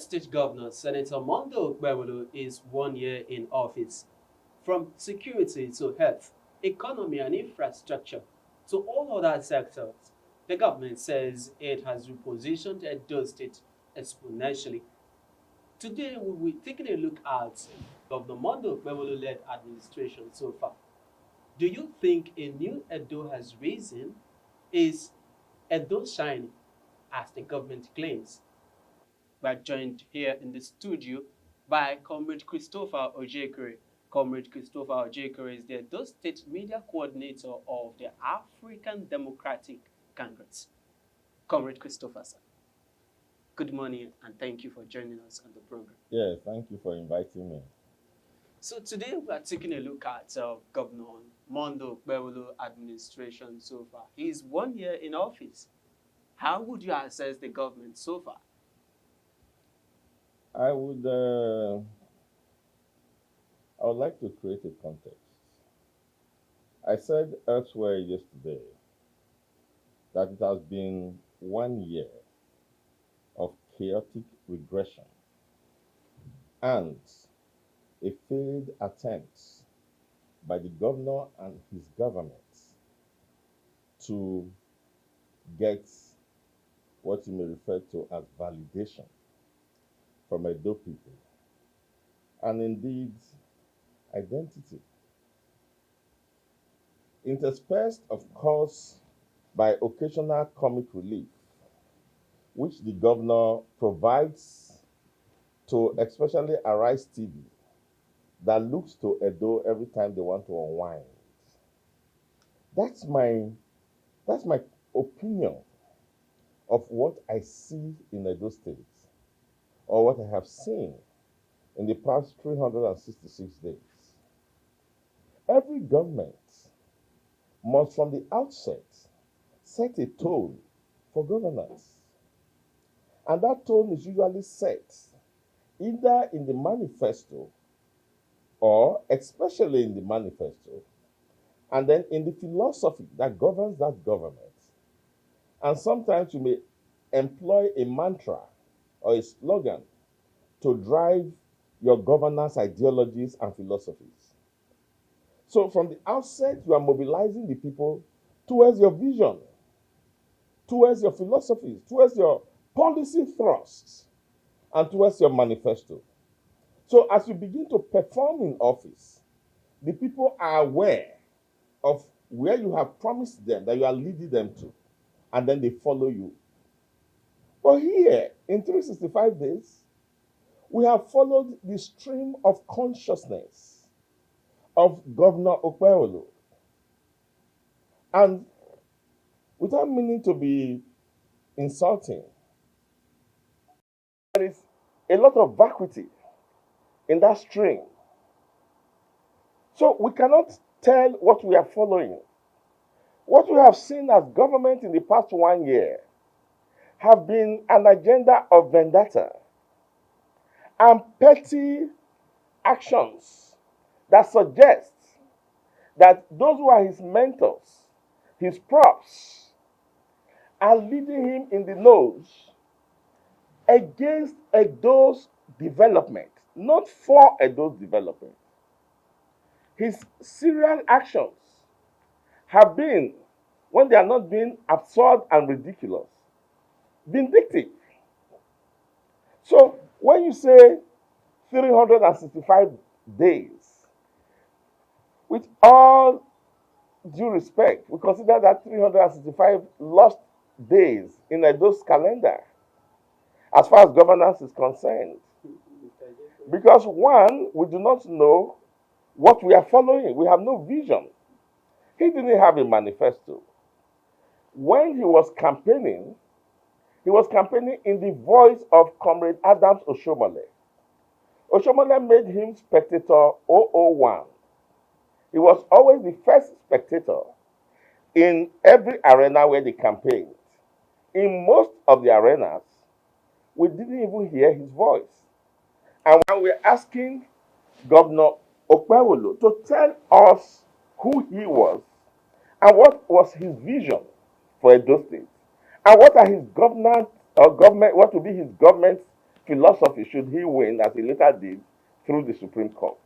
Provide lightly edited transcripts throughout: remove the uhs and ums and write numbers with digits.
State Governor Senator Mondo Okpebholo is 1 year in office. From security to health, economy and infrastructure to all other sectors, the government says it has repositioned Edo State exponentially. Today, we will be taking a look at Governor Mondo Okpebholo-led administration so far. Do you think a new Edo has risen? Is Edo shining, as the government claims? We are joined here in the studio by Comrade Christopher Ojekere. Comrade Christopher Ojekere is the Edo State Media Coordinator of the African Democratic Congress. Comrade Christopher, sir, good morning and thank you for joining us on the program. Yeah, thank you for inviting me. So today we are taking a look at Governor Mondo Okpebholo administration so far. He's 1 year in office. How would you assess the government so far? I would like to create a context. I said elsewhere yesterday that it has been 1 year of chaotic regression and a failed attempt by the governor and his government to get what you may refer to as validation from Edo people, and indeed identity. Interspersed, of course, by occasional comic relief, which the governor provides to especially Arise TV, that looks to Edo every time they want to unwind. That's my opinion of what I see in Edo State, or what I have seen in the past 366 days. Every government must from the outset set a tone for governance. And that tone is usually set either in the manifesto or especially in the manifesto, and then in the philosophy that governs that government. And sometimes you may employ a mantra or a slogan to drive your governance ideologies and philosophies. So from the outset, you are mobilizing the people towards your vision, towards your philosophies, towards your policy thrusts, and towards your manifesto. So as you begin to perform in office, the people are aware of where you have promised them that you are leading them to, and then they follow you. But here, in 365 days, we have followed the stream of consciousness of Governor Okpebholo. And without meaning to be insulting, there is a lot of vacuity in that stream. So we cannot tell what we are following. What we have seen as government in the past 1 year have been an agenda of vendetta and petty actions that suggest that those who are his mentors, his props, are leading him in the nose against Edo's development, not for Edo's development. His serial actions have been, when they are not being absurd and ridiculous, vindictive. So when you say 365 days, with all due respect, we consider that 365 lost days in Edo's calendar as far as governance is concerned. Because one, we do not know what we are following. We have no vision. He didn't have a manifesto. When he was campaigning in the voice of Comrade Adams Oshomole. Oshomole made him spectator 001. He was always the first spectator in every arena where they campaigned. In most of the arenas, we didn't even hear his voice. And when we're asking Governor Okpebholo to tell us who he was and what was his vision for Edo State, and what are his government, what will be his government philosophy should he win, as he later did, through the Supreme Court.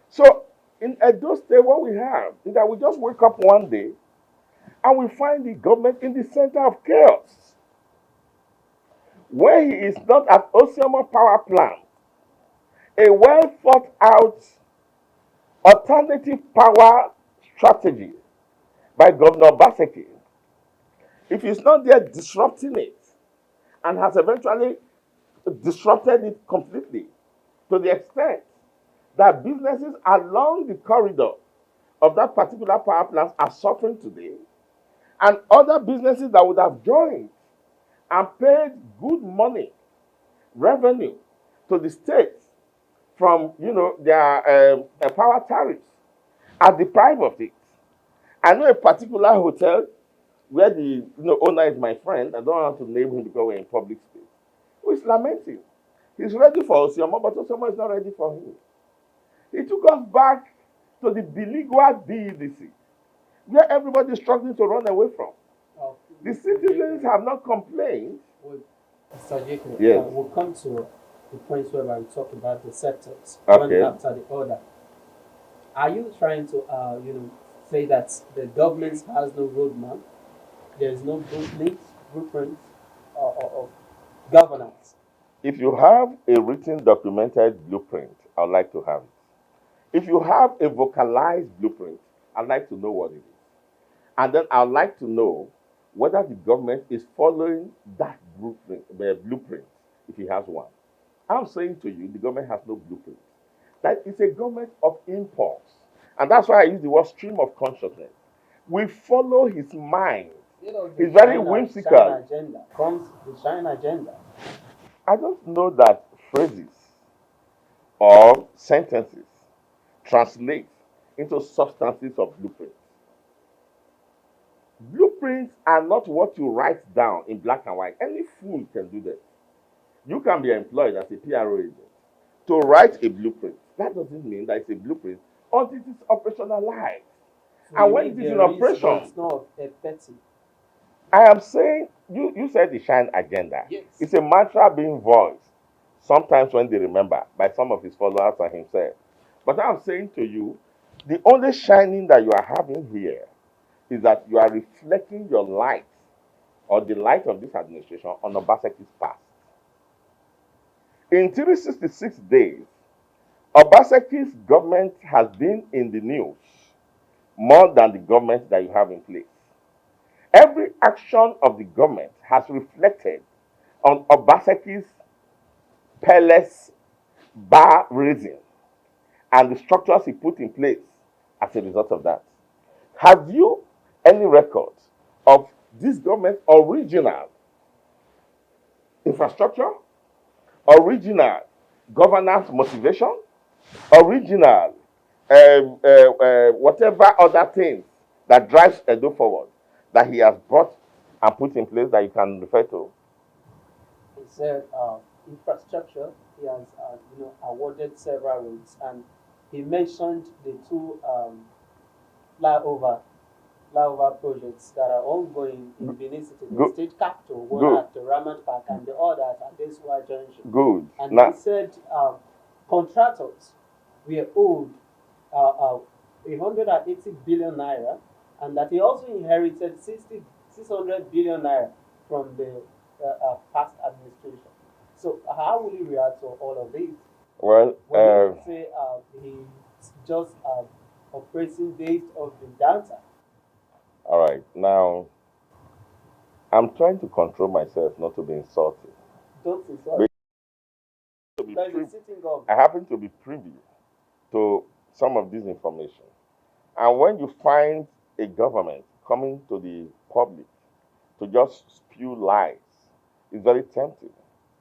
So in Edo State, what we have is that we just wake up one day and we find the government in the center of chaos. Where he is not at Osioma Power Plant, a well thought out alternative power strategy by Governor Obaseki, if he's not there disrupting it and has eventually disrupted it completely to the extent that businesses along the corridor of that particular power plant are suffering today, and other businesses that would have joined and paid good money, revenue to the state from their power tariffs are deprived of it. I know a particular hotel where the owner is my friend. I don't want to name him because we're in public space. Who is lamenting? He's ready for Osioma, but Osioma is not ready for him. He took us back to the beleaguered DEDC, where everybody is struggling to run away from. The citizens have not complained. Mr. Jacob, yes. We'll come to the point where we talk about the sectors okay. one after the other. Are you trying to, say that the government has no roadmap? There is no blueprint of governance. If you have a written, documented blueprint, I'd like to have it. If you have a vocalized blueprint, I'd like to know what it is. And then I'd like to know whether the government is following that blueprint, if he has one. I'm saying to you, the government has no blueprint. That is a government of impulse. And that's why I use the word stream of consciousness. We follow his mind. He's very whimsical. China agenda comes the China agenda. I don't know that phrases or sentences translate into substances of blueprints. Blueprints are not what you write down in black and white. Any fool can do that. You can be employed as a PRO agent to write a blueprint. That doesn't mean that it's a blueprint until it is operationalized. So and when it is in operation, it's not a petty. I am saying, you said the Shine agenda. Yes. It's a mantra being voiced, sometimes when they remember, by some of his followers and himself. But I'm saying to you, the only shining that you are having here is that you are reflecting your light, or the light of this administration, on Obaseki's past. In 366 days, Obaseki's government has been in the news more than the government that you have in place. Every action of the government has reflected on Obaseki's palace bar raising and the structures he put in place as a result of that. Have you any record of this government's original infrastructure, original governance motivation, original whatever other things that drives Edo forward that he has brought and put in place that you can refer to? He said infrastructure. He has awarded several roads, and he mentioned the two flyover projects that are ongoing in Benin City, the state capital, one at the Ramat Park and the other at Adesua Junction. Good. And he said contractors were owed 180 billion naira, and that he also inherited 600 billion naira from the past administration. So how will you react to all of this? Well, when you say he's just operating based on the data. All right. Now, I'm trying to control myself not to be insulted. Don't insult. I happen to be privy to some of this information. And when you find a government coming to the public to just spew lies, it's very tempting,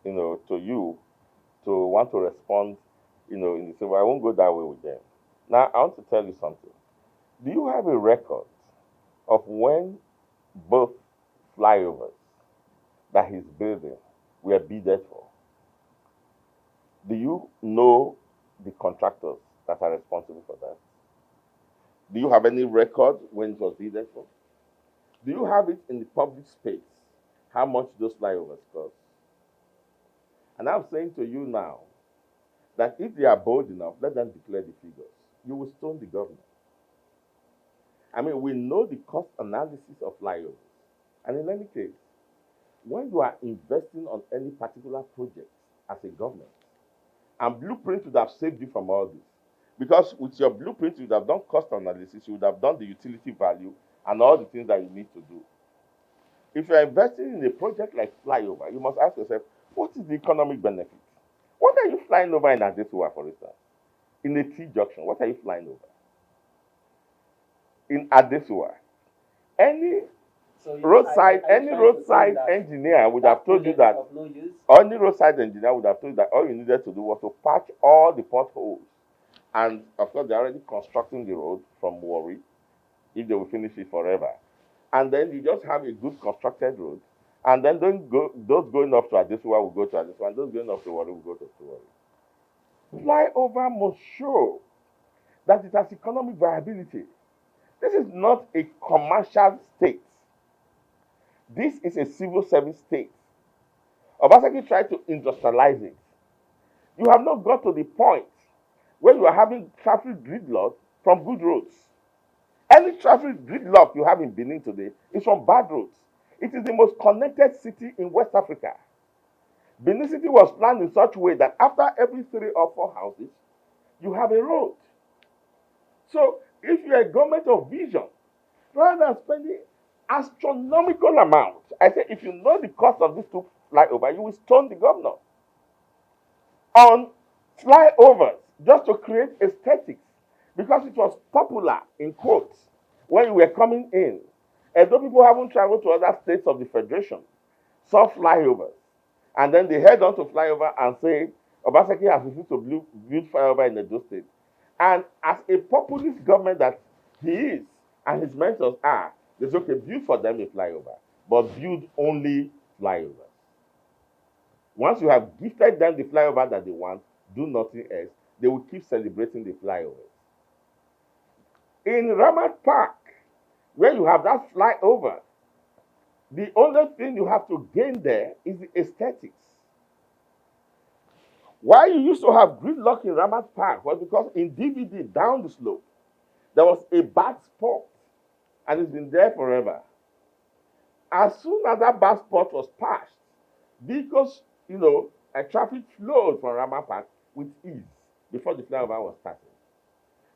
to you to want to respond, in the same way. I won't go that way with them. Now, I want to tell you something. Do you have a record of when both flyovers that he's building were bidded for? Do you know the contractors that are responsible for that? Do you have any record when it was bidded for? Do you have it in the public space, how much those flyovers cost? And I'm saying to you now that if they are bold enough, let them declare the figures. You will stone the government. I mean, we know the cost analysis of flyovers. And in any case, when you are investing on any particular project as a government, and blueprint would have saved you from all this. Because with your blueprint, you would have done cost analysis, you would have done the utility value, and all the things that you need to do. If you're investing in a project like flyover, you must ask yourself, what is the economic benefit? What are you flying over in Adesua, for instance? In a T junction, what are you flying over? In Adesua, any roadside engineer would have told you that, any roadside engineer would have told you that all you needed to do was to patch all the potholes. And of course, they're already constructing the road from Warri, if they will finish it forever. And then you just have a good constructed road. And then those going up to Adesua will go to Adesua, and those going up to Warri will go to Warri. Flyover must show that it has economic viability. This is not a commercial state. This is a civil service state. Obaseki tried to industrialize it. You have not got to the point where you are having traffic gridlock from good roads. Any traffic gridlock you have in Benin today is from bad roads. It is the most connected city in West Africa. Benin City was planned in such a way that after every 3 or 4 houses, you have a road. So if you're a government of vision, rather than spending astronomical amounts, I say if you know the cost of these 2 flyovers, you will stone the governor on flyovers just to create aesthetics, because it was popular, in quotes, when you were coming in. And though people haven't traveled to other states of the Federation, saw flyovers, and then they head on to flyover and say, Obaseki has refused to build flyover in Edo State. And as a populist government that he is, and his mentors are, they say, okay, build for them a flyover, but build only flyovers. Once you have gifted them the flyover that they want, do nothing else, they will keep celebrating the flyovers. In Ramat Park, where you have that flyover, the only thing you have to gain there is the aesthetics. Why you used to have gridlock in Ramat Park was because in DVD, down the slope, there was a bad spot, and it's been there forever. As soon as that bad spot was patched, vehicles, traffic flowed from Ramat Park with ease before the flyover was started.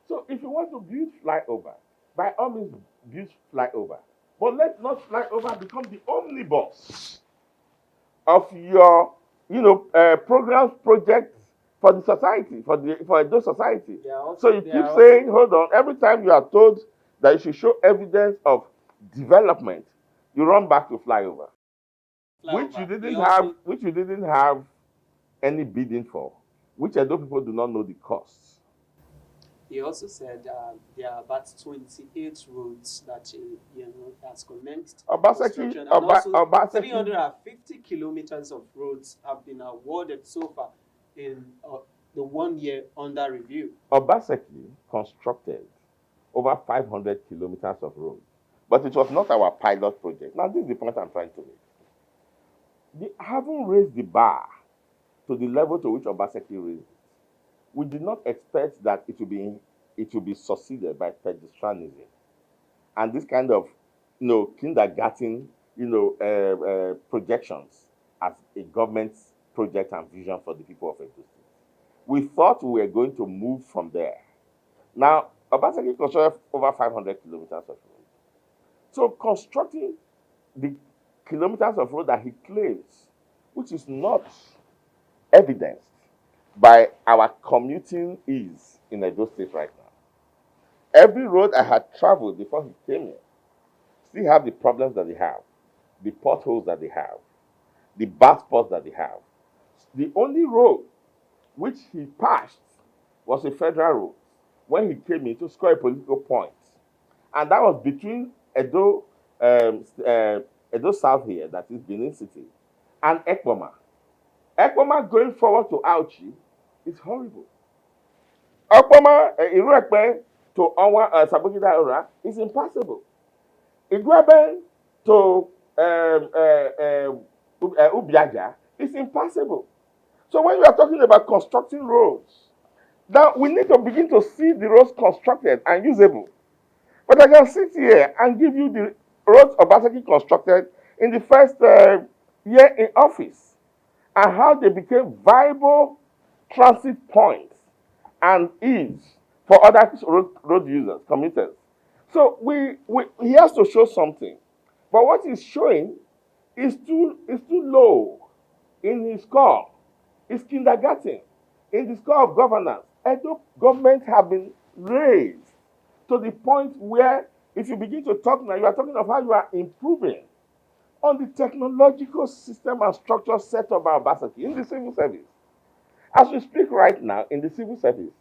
So if you want to build flyover, by all means build flyover. But let not flyover become the omnibus of your, programs, projects for the society, for Edo society. So you keep saying, hold on, every time you are told that you should show evidence of development, you run back to flyover. Which you didn't have any bidding for, which Edo people do not know the costs. He also said there are about 28 roads that has commenced construction, and also 350 kilometers of roads have been awarded so far in the 1 year under review. Obaseki constructed over 500 kilometers of road, but it was not our pilot project. Now, this is the point I'm trying to make. They haven't raised the bar to the level to which Obaseki raised it. We did not expect that it will be succeeded by pedestrianism and this kind of, kindergarten, projections as a government project and vision for the people of Edo State. We thought we were going to move from there. Now, Obaseki constructed over 500 kilometers of road. So constructing the kilometers of road that he claims, which is not evidenced by our commuting ease in Edo State right now. Every road I had traveled before he came here still have the problems that they have, the potholes that they have, the bad spots that they have. The only road which he passed was a federal road when he came in to score a political point. And that was between Edo South here, that is Benin City, and Ekpoma. Ekpoma going forward to Auchi is horrible. Ekpoma, Iruekpe to Sabogida Ora is impossible. Igwebe to Ubiaja is impossible. So when we are talking about constructing roads, now we need to begin to see the roads constructed and usable. But I can sit here and give you the roads Obaseki constructed in the first year in office and how they became viable transit points and ease for other road users, commuters. So he has to show something. But what he's showing is too low in his score. It's kindergarten. In the score of governance, Edo government have been raised to the point where if you begin to talk now, you are talking of how you are improving on the technological system and structure set up by Obaseki in the civil service. As we speak right now in the civil service,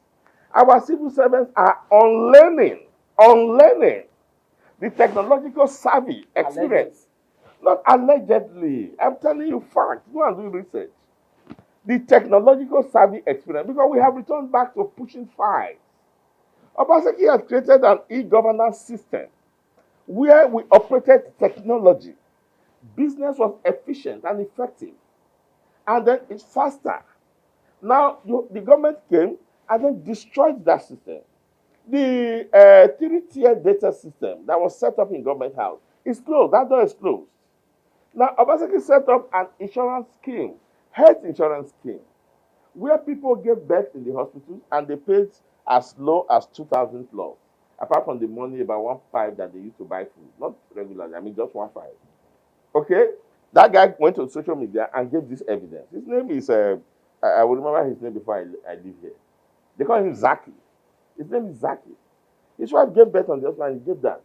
our civil servants are unlearning the technological savvy experience. Not allegedly. I'm telling you facts. Go and do research. The technological savvy experience, because we have returned back to pushing files. Obaseki has created an e-governance system where we operated technology. Business was efficient and effective. And then it's faster. Now, the government came and then destroyed that system. The three-tier data system that was set up in government house is closed. That door is closed. Now, Obaseki set up an insurance scheme, health insurance scheme, where people gave birth in the hospital and they paid as low as 2,000 plus, apart from the money about 1.5 that they used to buy food, not regularly, I mean just 1.5. Okay? That guy went to social media and gave this evidence. His name is, I will remember his name before I leave here. They call him Zaki. His name is Zaki. His wife gave birth on the hospital and he gave that.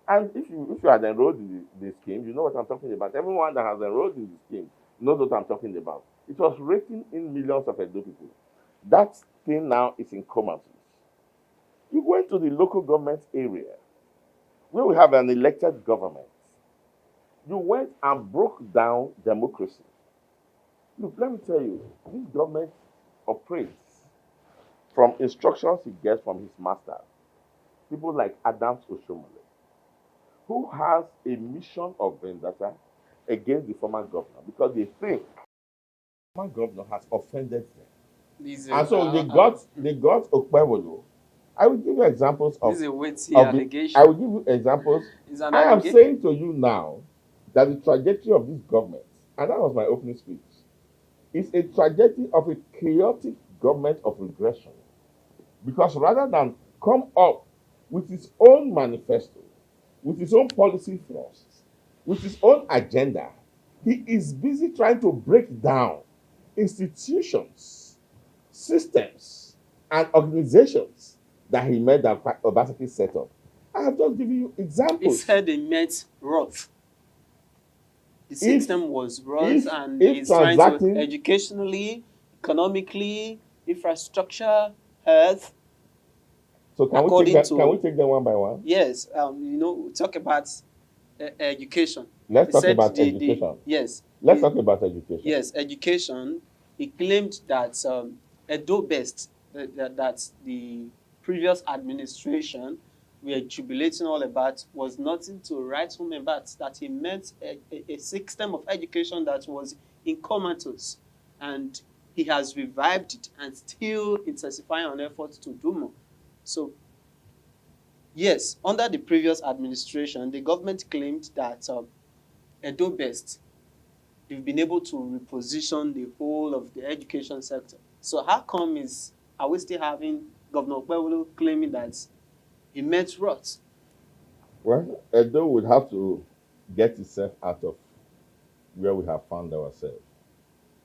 And if you had enrolled in the scheme, you know what I'm talking about. Everyone that has enrolled in the scheme knows what I'm talking about. It was raking in millions of Edo people. That thing now is in comatose. You go into the local government area where we have an elected government. You went and broke down democracy. Look, let me tell you, this government operates from instructions he gets from his master. People like Adams Oshomole, who has a mission of vendetta against the former governor because they think the former governor has offended them. And so they got Okpebholo. I will give you examples of. This is a weighty allegation. I will give you examples. I am saying to you now that the trajectory of this government, and that was my opening speech, is a trajectory of a chaotic government of regression. Because rather than come up with its own manifesto, with his own policy thrusts, with his own agenda, he is busy trying to break down institutions, systems, and organizations that he made that Obaseki set up. I have just given you examples. He said he met Roth. The system was Roth, and he's trying to educationally, economically, infrastructure, health. So can we take them one by one? Yes, we talk about education. Let's talk about education. Yes. Let's talk about education. Yes, education. He claimed that Edo Best, that the previous administration were jubilating all about, was nothing to write home about, that he meant a system of education that was in comatose. And he has revived it and still intensifying on efforts to do more. So, yes, under the previous administration, the government claimed that Edo Best, they've been able to reposition the whole of the education sector. So how come are we still having Governor Okpebholo claiming that he met Roth? Well, Edo would have to get itself out of where we have found ourselves.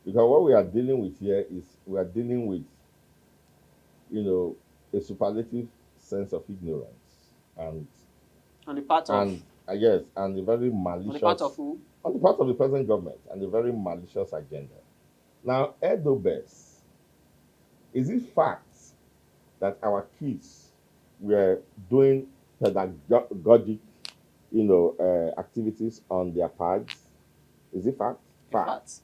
Because what we are dealing with here is we are dealing with, a superlative sense of ignorance and on the part of yes, and a very malicious, on the part of who? On the part of the present government, and a very malicious agenda. Now, Edo Best, is it fact that our kids were doing pedagogic, activities on their pads? Is it fact? Fact.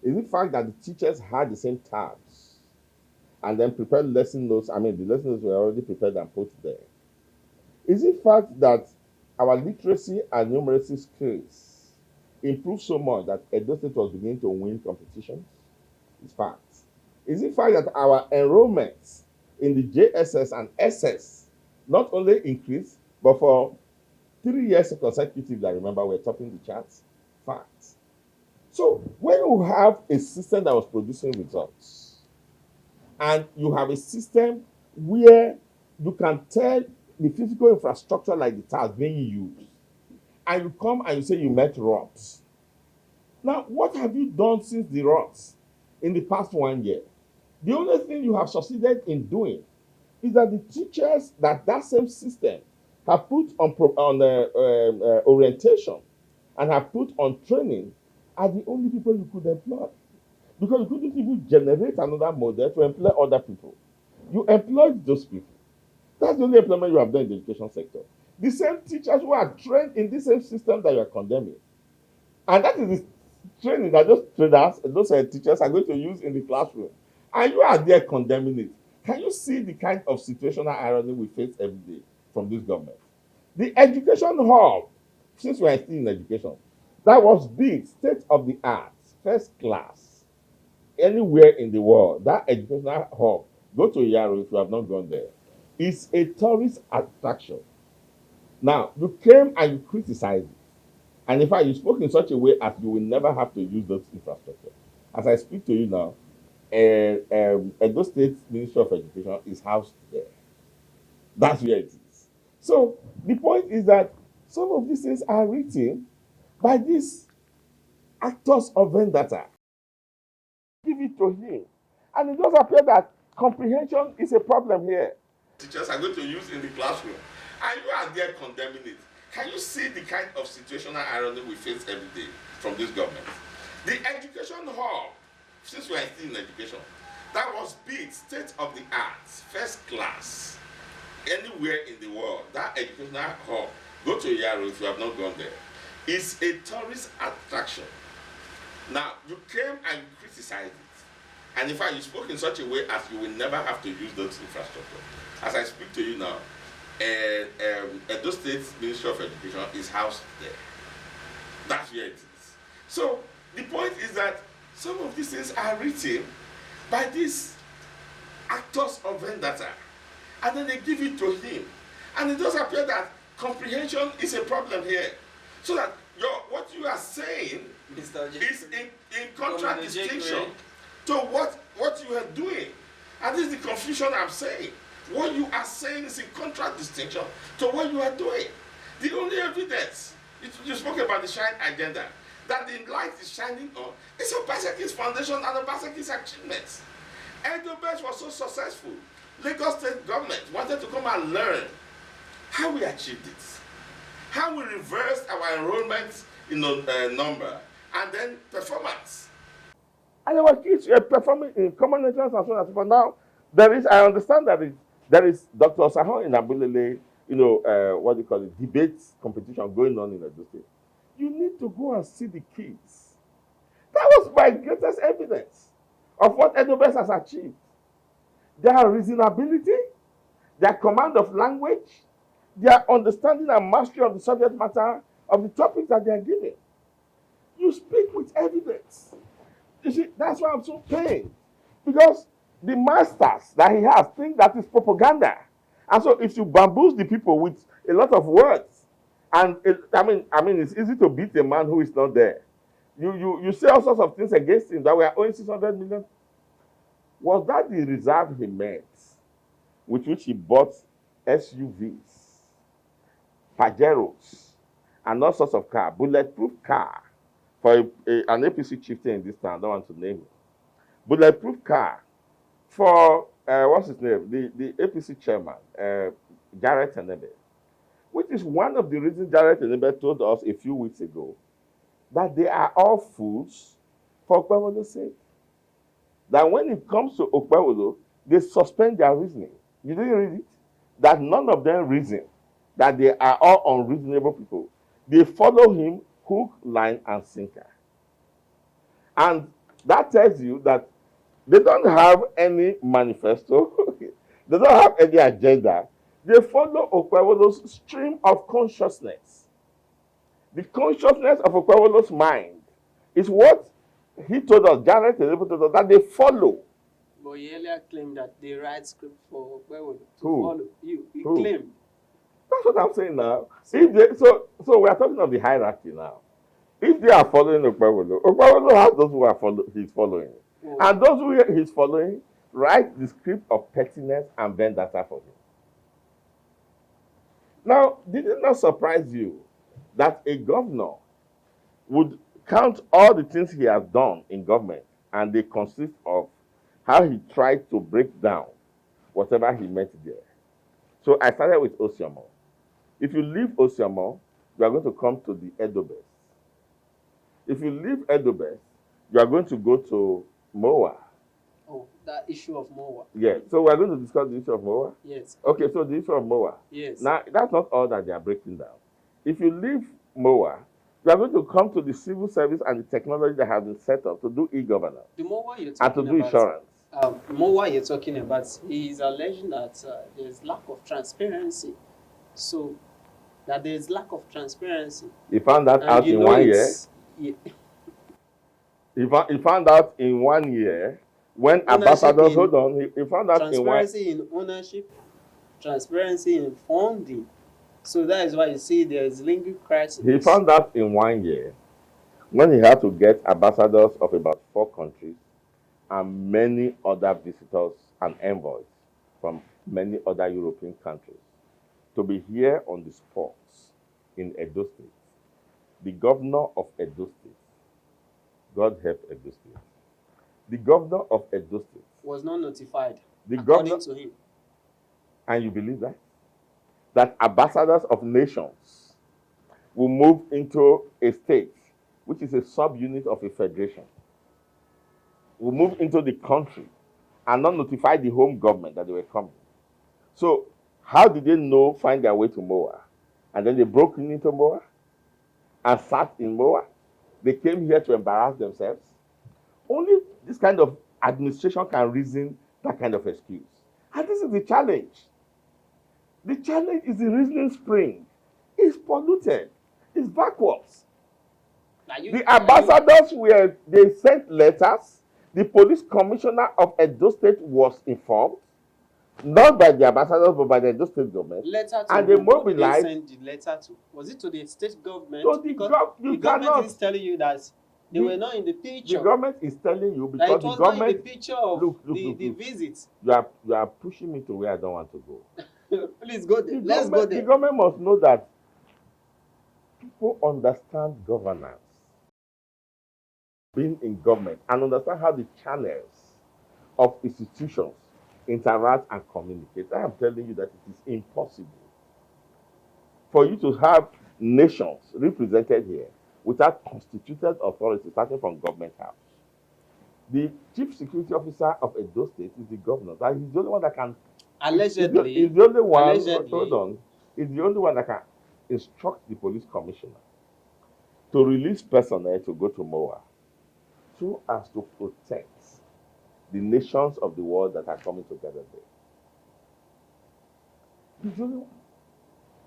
Is it fact that the teachers had the same tabs and then prepared lesson notes? I mean, the lesson notes were already prepared and put there. Is it fact that our literacy and numeracy skills improved so much that Edo State was beginning to win competitions? It's fact. is the fact that our enrollments in the JSS and SS not only increased, but for 3 years consecutively, I remember we're topping the charts. Facts. So when you have a system that was producing results, and you have a system where you can tell the physical infrastructure like the TAS being used, and you come and you say you met rots. Now, what have you done since the rots in the past 1 year? The only thing you have succeeded in doing is that the teachers that same system have put on orientation and have put on training are the only people you could employ. Because you couldn't even generate another model to employ other people. You employed those people. That's the only employment you have done in the education sector. The same teachers who are trained in the same system that you are condemning. And that is the training that those trainers, those teachers are going to use in the classroom. And you are there condemning it. Can you see the kind of situational irony we face every day from this government? The education hub, since we are still in education, that was built state of the art, first class, anywhere in the world. That educational hub, go to Yaro if you have not gone there, is a tourist attraction. Now, you came and you criticized it. And in fact, you spoke in such a way as you will never have to use those infrastructure. As I speak to you now, Edo State Ministry of Education is housed there. That's where it is. So the point is that some of these things are written by these actors of vendetta. Give it to him. And it does appear that comprehension is a problem here. Teachers are going to use in the classroom. And you are there condemning it. Can you see the kind of situational irony we face every day from this government? The education hub, since we are still in education, that was built state of the art, first class, anywhere in the world. That educational hub, go to Yaro if you have not gone there, is a tourist attraction. Now, you came and criticized it. And in fact, you spoke in such a way as you will never have to use those infrastructure. As I speak to you now, Edo State Ministry of Education is housed there. That's where it is. So the point is that some of these things are written by these actors of vendetta, and then they give it to him. And it does appear that comprehension is a problem here. So that what you are saying is in contradistinction to what you are doing. And this is the confusion I'm saying. What you are saying is in contradistinction to what you are doing. The only evidence, you spoke about the shine agenda, that the light is shining on, is Obaseki's foundation and Obaseki's achievements. Edo Best was so successful. Lagos State government wanted to come and learn how we achieved it, how we reversed our enrollment number, and then performance. And there were kids performing in common entrance and so on and so forth. Now, I understand that there is Dr. Osahon in Abulele, what do you call it, debate competition going on in Edo State. You need to go and see the kids. That was my greatest evidence of what Edo Best has achieved. Their reasonability, their command of language, their understanding and mastery of the subject matter of the topics that they are giving. You speak with evidence. You see, that's why I'm so pained. Because the masters that he has think that is propaganda. And so if you bamboozle the people with a lot of words, and it's easy to beat a man who is not there. You say all sorts of things against him that we are owing 600 million. Was that the reserve he met with which he bought SUVs, Pajeros, and all sorts of cars, bulletproof car for an APC chieftain in this town, I don't want to name it. Bulletproof car for, what's his name, the APC chairman, Jarrett Enebe, which is one of the reasons Jarrett Enebe told us a few weeks ago that they are all fools for Okpebholo's sake. That when it comes to Okpebholo, they suspend their reasoning. You didn't read it? That none of them reason, that they are all unreasonable people. They follow him hook, line, and sinker. And that tells you that they don't have any manifesto. They don't have any agenda. They follow Okpebholo's stream of consciousness. The consciousness of Okpebholo's mind is what he told us, Janet told us, that they follow. But you earlier claimed that they write script for Okpebholo to Who? follow. You Who? claimed. That's what I'm saying now. So we are talking of the hierarchy now. If they are following Okpebholo, Okpebholo has those who are he's following. Oh. And those who he's following write the script of pettiness and vendetta for him. Now, did it not surprise you that a governor would count all the things he has done in government and they consist of how he tried to break down whatever he met there? So I started with Osiomo. If you leave Osiomo, you are going to come to the Edobes. If you leave Edobes, you are going to go to Moa. Oh, that issue of Moa. Yes. So we are going to discuss the issue of Moa. Yes. Okay, so the issue of Moa. Yes. Now, that's not all that they are breaking down. If you leave Moa, you are going to come to the civil service and the technology that has been set up to do e-governance. The Moa you're and talking to do about, insurance. Moa you're talking about, he is alleging that there's lack of transparency. So, that there's lack of transparency. He found that And out in 1 year. Yeah. He found out in 1 year when ambassadors, hold on, he found out in 1 transparency in ownership, transparency in funding. So that is why you see there is lingering crisis. He found out in 1 year when he had to get ambassadors of about 4 countries and many other visitors and envoys from many other European countries to be here on the spot in Edo State. The governor of Edo State, God help Edo State, the governor of Edo State was not notified, the according governor, to him. And you believe that? That ambassadors of nations will move into a state, which is a subunit of a federation, will move into the country and not notify the home government that they were coming. So how did they find their way to Moa? And then they broke into Moa and sat in Moa. They came here to embarrass themselves. Only this kind of administration can reason that kind of excuse. And this is the challenge. The challenge is the reasoning spring. It's polluted. It's backwards. The ambassadors they sent letters. The police commissioner of Edo State was informed, not by the ambassadors, but by the Edo State government. And they mobilized. Who did they send the letter to? Was it to the state government? So the government is telling you that they were not in the picture. The government is telling you because the government not in the picture of the visit. You are pushing me to where I don't want to go. Please go there. Let's go there. The government must know that people understand governance, being in government, and understand how the channels of institutions interact and communicate. I am telling you that it is impossible for you to have nations represented here without constituted authority starting from government house. The chief security officer of Edo State is the governor. That he's the only one that can. Allegedly. He's the only one. Allegedly. Hold on. He's the only one that can instruct the police commissioner to release personnel to go to Moa so as to protect the nations of the world that are coming together there.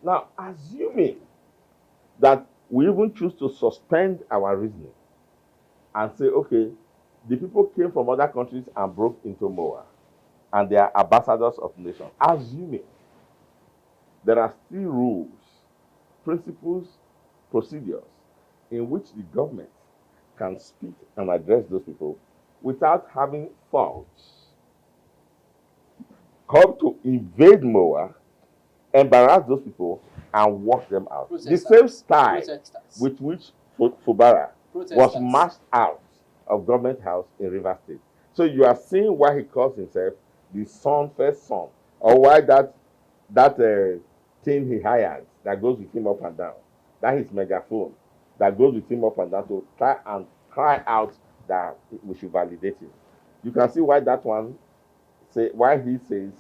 Now, assuming that we even choose to suspend our reasoning and say, okay, the people came from other countries and broke into Moa, and they are ambassadors of nations. Assuming there are still rules, principles, procedures in which the government can speak and address those people without having faults, come to invade Moa, embarrass those people, and walk them out. Protesters. The same style with which Fubara was marched out of government house in River State. So you are seeing why he calls himself the first son, or why that thing he hired that goes with him up and down, that his megaphone that goes with him up and down to try and cry out that we should validate him. You can see why that one why he says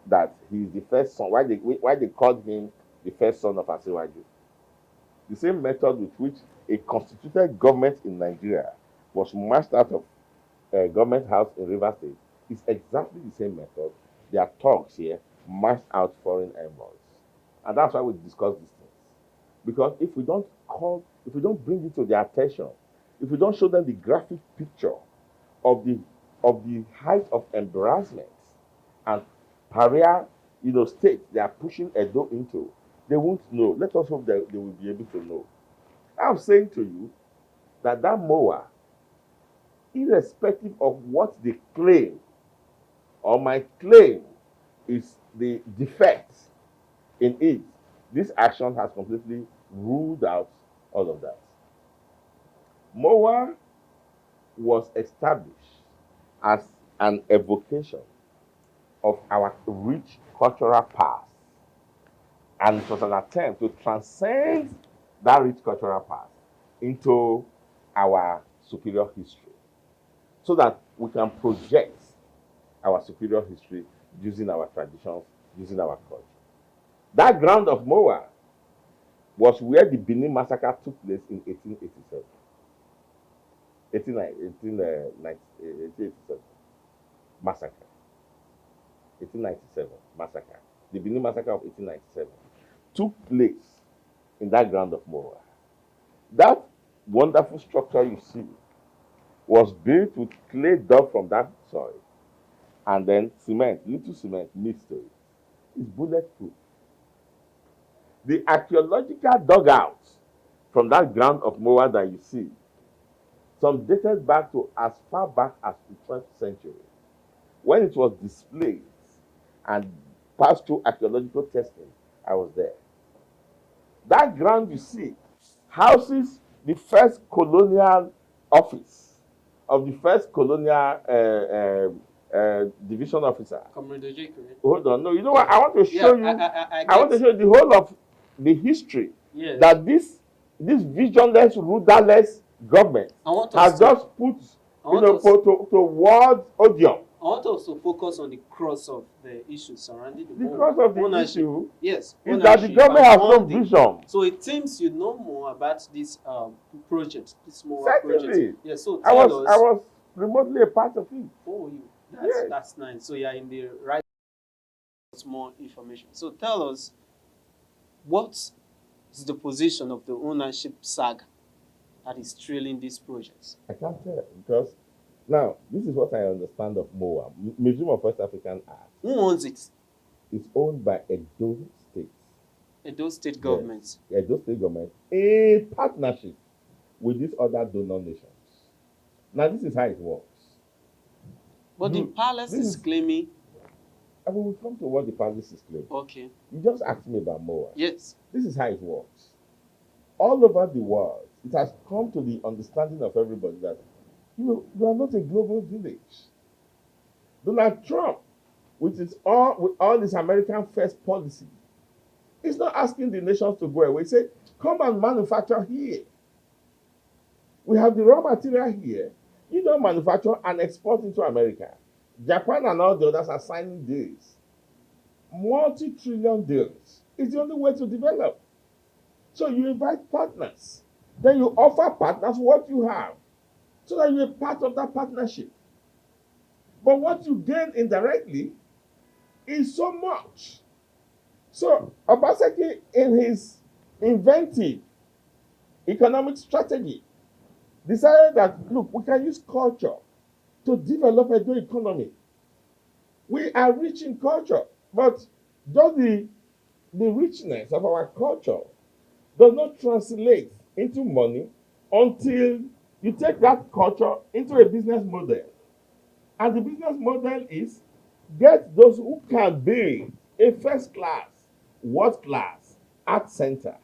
that he is the first son, why they called him the first son of Asiwaju. The same method with which a constituted government in Nigeria was marched out of a government house in River State is exactly the same method. There are talks here, marched out foreign envoys. And that's why we discuss these things. Because if we don't bring it to their attention, if we don't show them the graphic picture of the of the height of embarrassment and pariah, state they are pushing Edo into, they won't know. Let us hope that they will be able to know. I'm saying to you that MOA, irrespective of what they claim or might claim is the defect in it, this action has completely ruled out all of that. MOA was established as an evocation of our rich cultural past, and it was an attempt to transcend that rich cultural past into our superior history so that we can project our superior history using our traditions, using our culture. That ground of MOA was where the Benin massacre took place in 1887. 1887 massacre. 1897 massacre. The Benin massacre of 1897 took place in that ground of MOA. That wonderful structure you see was built with clay dug from that soil and then cement, little cement mixed to it. It's bulletproof. The archaeological dugouts from that ground of MOA that you see, some dated back to as far back as the 12th century, when it was displayed and passed through archaeological testing. I was there. That ground you see houses the first colonial office of the first colonial division officer. Hold on, no, you know what? I want to show you. I want to show you the whole of the history that this visionless, rudderless government has just put, towards odium. I want us to focus on the cross of the issues surrounding the cross of the ownership. Issue yes, is that the government has no vision. So it seems you know more about this project, this more project. Yes, so I was remotely a part of it. Oh, that's nice. So you are in the right more information. So tell us, what is the position of the ownership saga that is trailing these projects? I can't tell because now this is what I understand of MOA, Museum of West African Art. Who owns it? It's owned by Edo State. Edo State government. Yes, Edo State government in partnership with these other donor nations. Now this is how it works. But the palace is claiming. I will come to what the palace is claiming. Okay. You just asked me about MOA. Yes. This is how it works. All over the world, it has come to the understanding of everybody that you are not a global village. Donald Trump, with all his American first policy, is not asking the nations to go away. He said, come and manufacture here. We have the raw material here. You don't manufacture and export into America. Japan and all the others are signing deals. Multi-trillion deals. It's the only way to develop. So you invite partners. Then you offer partners what you have, so that you're part of that partnership. But what you gain indirectly is so much. So Obaseki, in his inventive economic strategy, decided that, look, we can use culture to develop a good economy. We are rich in culture, but just the richness of our culture does not translate into money until you take that culture into a business model. And the business model is get those who can be a first class, world class art center.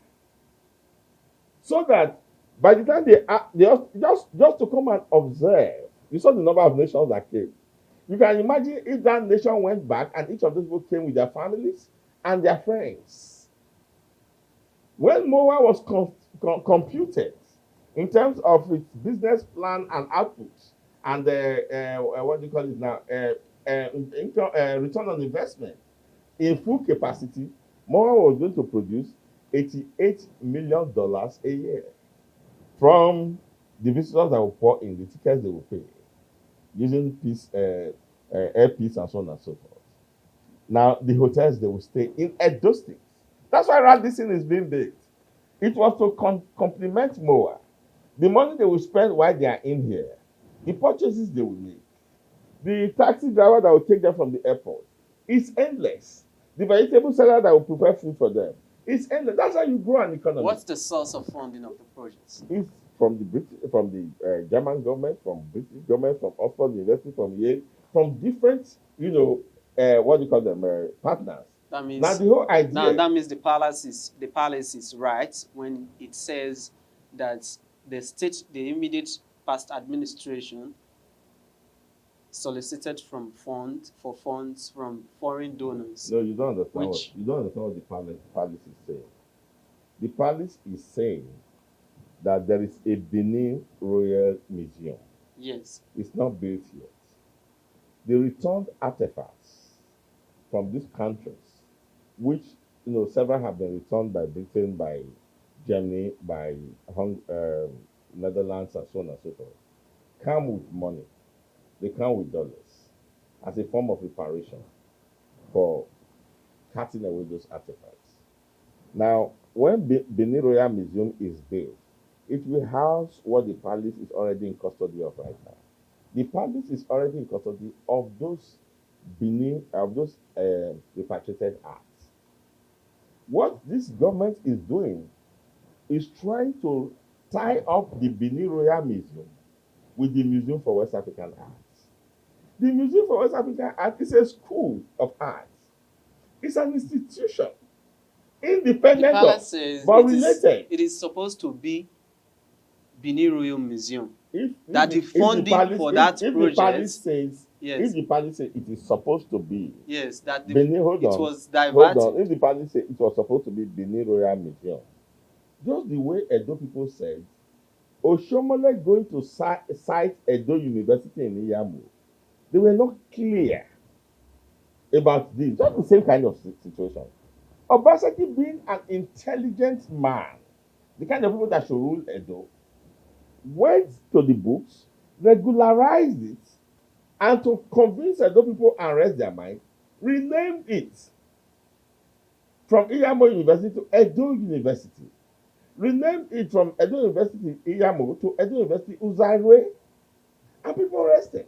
So that by the time they just to come and observe, you saw the number of nations that came. You can imagine if that nation went back and each of those people came with their families and their friends. When MOA was computed in terms of its business plan and output and what do you call it now, return on investment in full capacity, MOA was going to produce $88 million a year from the visitors that will pour in, the tickets they will pay, using airpiece and so on and so forth. Now, the hotels they will stay in Edo State. That's why this thing is being built. It was to complement MOA. The money they will spend while they are in here, the purchases they will make. The taxi driver that will take them from the airport. It's endless. The vegetable seller that will prepare food for them. It's endless. That's how you grow an economy. What's the source of funding of the projects? It's from the German government, from British government, from Oxford University, from Yale, from different, what do you call them, partners. That means now the whole idea. Now that means the palace is right when it says that the immediate past administration solicited funds from foreign donors. No, you don't understand. You don't understand what the palace is saying. The palace is saying that there is a Benin Royal Museum. Yes. It's not built yet. They returned artifacts from these countries, which several have been returned by Britain, by Germany, by Netherlands, and so on and so forth. Come with money. They come with dollars as a form of reparation for cutting away those artifacts. Now, when Benin Royal Museum is built, it will house what the palace is already in custody of right now. The palace is already in custody of those repatriated arts. What this government is doing is trying to tie up the Benin Royal Museum with the Museum for West African Arts. The Museum for West African Arts is a school of arts. It's an institution, independent but related. It is supposed to be Benin Royal Museum. If the funding for that project, if the palace says it is supposed to be, yes, that was diverted. If the palace says it was supposed to be Benin Royal Museum, just the way Edo people said, Oshomole going to cite Edo University in Iyamu, they were not clear about this. Just the same kind of situation. Obaseki being an intelligent man, the kind of people that should rule Edo, went to the books, regularized it, and to convince Edo people and rest their mind, renamed it from Iyamo University to Edo University. Renamed it from Edo University Iyamo to Edo University Uzairwe, and people rested.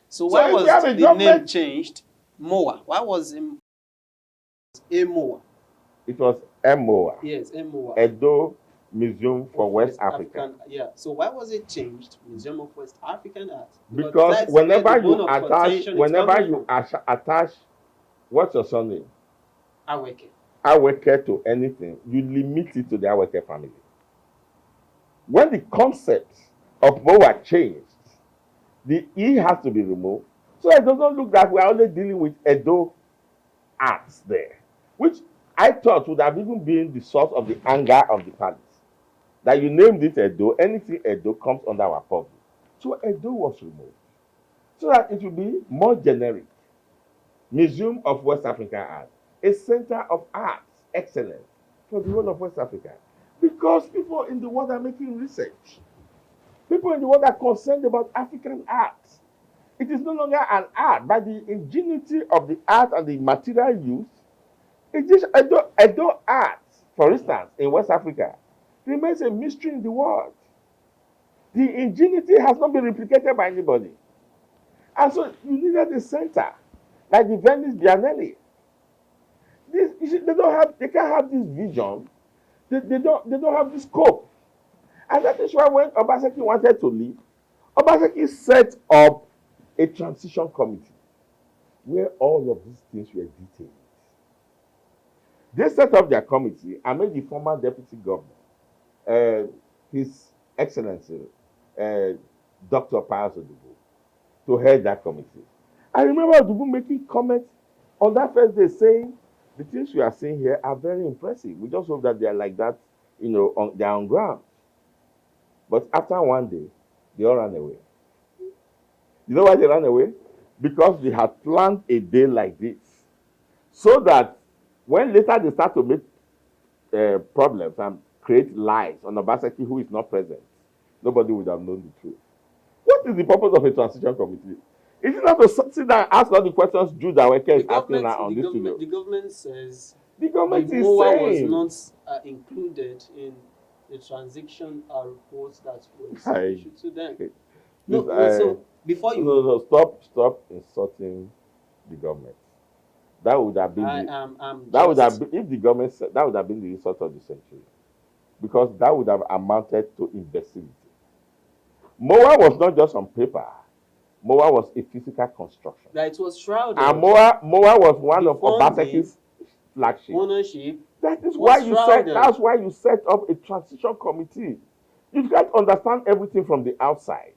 So why was the name changed? MOA. Why was it MOA? It was MOA. Yes, MOA. Edo Museum for West Africa. Yeah. So why was it changed? Museum of West African Art. Because whenever you attach, what's your surname? Aweke. Aweke to anything, you limit it to the Aweke family. When the concept of MOA changed, the E has to be removed. So it doesn't look like we're only dealing with Edo arts there, which I thought would have even been the source of the anger of the palace. That you named it Edo, anything Edo comes under our purview. So Edo was removed, so that it will be more generic. Museum of West African Art, a center of arts, excellence for the whole of West Africa. Because people in the world are making research. People in the world are concerned about African art. It is no longer an art, but the ingenuity of the art and the material used. It is Edo art, for instance, in West Africa, remains a mystery in the world. The ingenuity has not been replicated by anybody. And so you needed a center, like the Venice Biennale. They can't have this vision. They don't have this scope. And that is why when Obaseki wanted to leave, Obaseki set up a transition committee where all of these things were detailed. They set up their committee and made the former deputy governor, His Excellency, Dr. Pius Odubu, to head that committee. I remember Odubu making comments on that first day saying, the things we are seeing here are very impressive. We just hope that they are like that, they're on ground. But after one day, they all ran away. You know why they ran away? Because they had planned a day like this. So that when later they start to make problems and create lies on Obaseki who is not present, nobody would have known the truth. What is the purpose of a transition committee? Is it not to sit down and ask all the questions Jude Aweke is asking now on this studio? The government says the government is MOA saying was not included in the transition report that was issued to them. Before you, No, stop insulting the government. That would have been I'm that would just have been, if the government said, that would have been the insult of the century, because that would have amounted to imbecility. MOA was not just on paper. MOA was a physical construction. that it was shrouded. And MOA was one The of Obaseki's flagship. ownership That is was why you set. shrouded. That's why you set up a transition committee. You can't understand everything from the outside.